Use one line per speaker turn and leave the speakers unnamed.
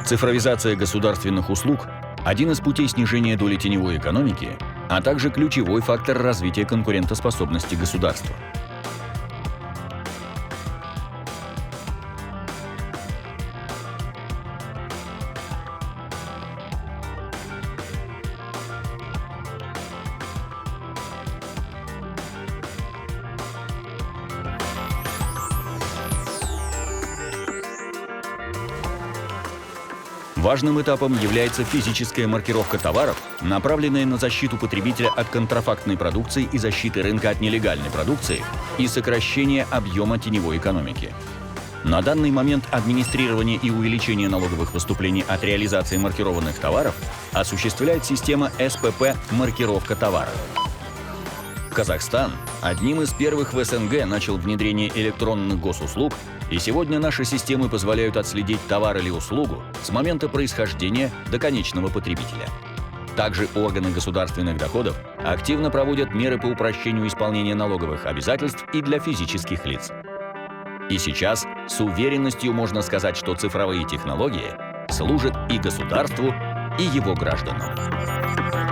Цифровизация государственных услуг – один из путей снижения доли теневой экономики, а также ключевой фактор развития конкурентоспособности государства. Важным этапом является физическая маркировка товаров, направленная на защиту потребителя от контрафактной продукции и защиты рынка от нелегальной продукции и сокращение объема теневой экономики. На данный момент администрирование и увеличение налоговых поступлений от реализации маркированных товаров осуществляет система СПП «Маркировка товара». Казахстан одним из первых в СНГ начал внедрение электронных госуслуг, и сегодня наши системы позволяют отследить товар или услугу с момента происхождения до конечного потребителя. Также органы государственных доходов активно проводят меры по упрощению исполнения налоговых обязательств и для физических лиц. И сейчас с уверенностью можно сказать, что цифровые технологии служат и государству, и его гражданам.